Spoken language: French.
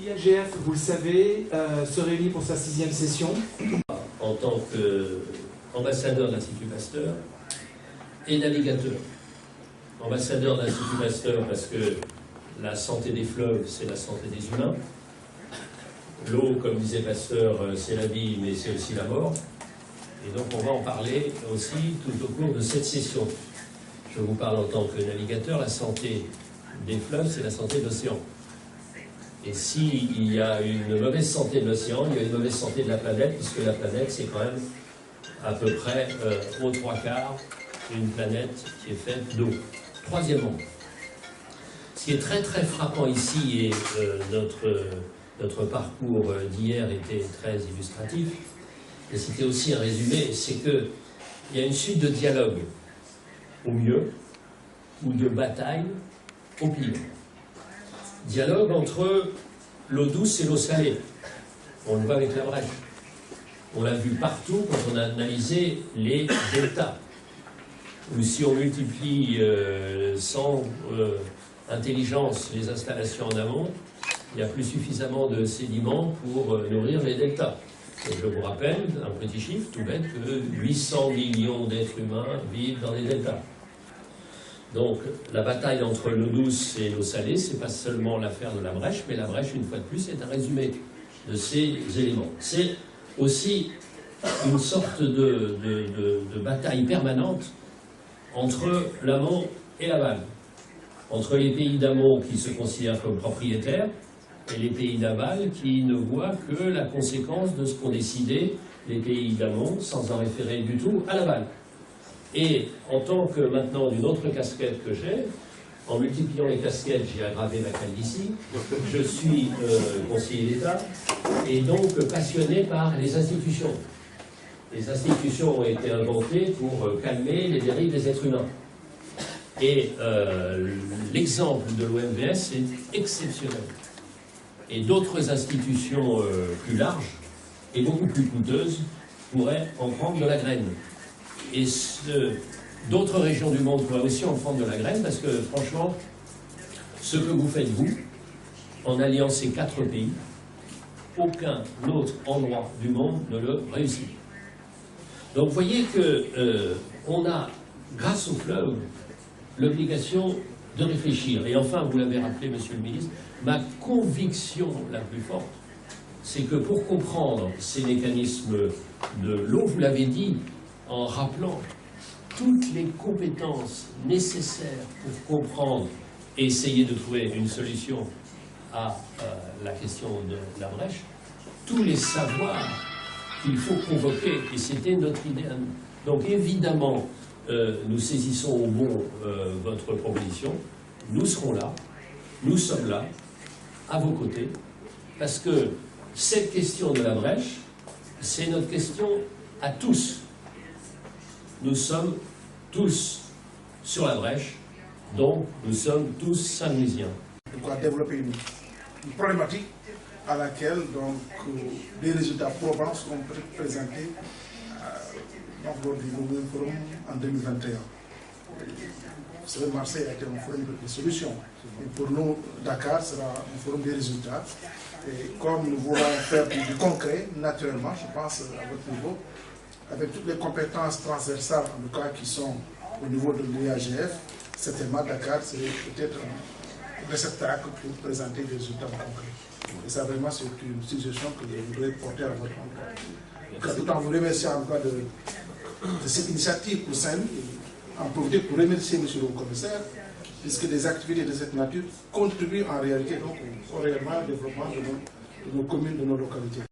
IAGF, vous le savez, se réunit pour sa 6e session. En tant qu'ambassadeur de l'Institut Pasteur et navigateur. Ambassadeur de l'Institut Pasteur parce que la santé des fleuves, c'est la santé des humains. L'eau, comme disait Pasteur, c'est la vie, mais c'est aussi la mort. Et donc on va en parler aussi tout au cours de cette session. Je vous parle en tant que navigateur, la santé des fleuves, c'est la santé de l'océan. Et s'il y a une mauvaise santé de l'océan, il y a une mauvaise santé de la planète, puisque la planète, c'est quand même à peu près aux 3/4 une planète qui est faite d'eau. Troisièmement, ce qui est très très frappant ici, et notre parcours d'hier était très illustratif, et c'était aussi un résumé, c'est qu'il y a une suite de dialogues au mieux, ou de batailles au pire. Dialogue entre l'eau douce et l'eau salée. On le voit avec la brèche. On l'a vu partout quand on a analysé les deltas. Ou si on multiplie sans intelligence les installations en amont, il n'y a plus suffisamment de sédiments pour nourrir les deltas. Et je vous rappelle, un petit chiffre tout bête, que 800 millions d'êtres humains vivent dans les deltas. Donc, la bataille entre l'eau douce et l'eau salée, ce n'est pas seulement l'affaire de la brèche, mais la brèche, une fois de plus, est un résumé de ces éléments. C'est aussi une sorte de bataille permanente entre l'amont et l'aval. Entre les pays d'amont qui se considèrent comme propriétaires et les pays d'aval qui ne voient que la conséquence de ce qu'ont décidé les pays d'amont sans en référer du tout à l'aval. Et en tant que maintenant d'une autre casquette que j'ai, en multipliant les casquettes, j'ai aggravé ma calvitie, je suis conseiller d'État et donc passionné par les institutions. Les institutions ont été inventées pour calmer les dérives des êtres humains. Et l'exemple de l'OMVS est exceptionnel. Et d'autres institutions plus larges et beaucoup plus coûteuses pourraient en prendre de la graine. Et d'autres régions du monde pourraient aussi en prendre de la graine, parce que franchement, ce que vous faites vous, en alliant ces 4 pays, aucun autre endroit du monde ne le réussit. Donc vous voyez qu'on a, grâce au fleuve, l'obligation de réfléchir. Et enfin, vous l'avez rappelé, Monsieur le Ministre, ma conviction la plus forte, c'est que pour comprendre ces mécanismes de l'eau, vous l'avez dit, en rappelant toutes les compétences nécessaires pour comprendre et essayer de trouver une solution à la question de la brèche, tous les savoirs qu'il faut convoquer, et c'était notre idée à nous. Donc évidemment, nous saisissons au bon votre proposition, nous serons là, nous sommes là, à vos côtés, parce que cette question de la brèche, c'est notre question à tous. Nous sommes tous sur la brèche, donc nous sommes tous saint-louisiens. On va développer une problématique à laquelle donc, des résultats probants seront présentés lors du nouveau forum en 2021. Vous savez, Marseille a été un forum de solutions. Et pour nous, Dakar sera un forum des résultats. Et comme nous voulons faire du concret, naturellement, je pense à votre niveau, avec toutes les compétences transversales, en tout cas qui sont au niveau de l'IAGF, certainement Dakar, c'est peut-être un réceptacle pour présenter des résultats concrets. Et ça, vraiment, c'est une suggestion que je voudrais porter à votre endroit. Tout en vous remerciant encore de cette initiative pour Saint-Louis, en profiter pour remercier M. le commissaire, puisque des activités de cette nature contribuent en réalité donc, au réellement développement de nos communes, de nos localités.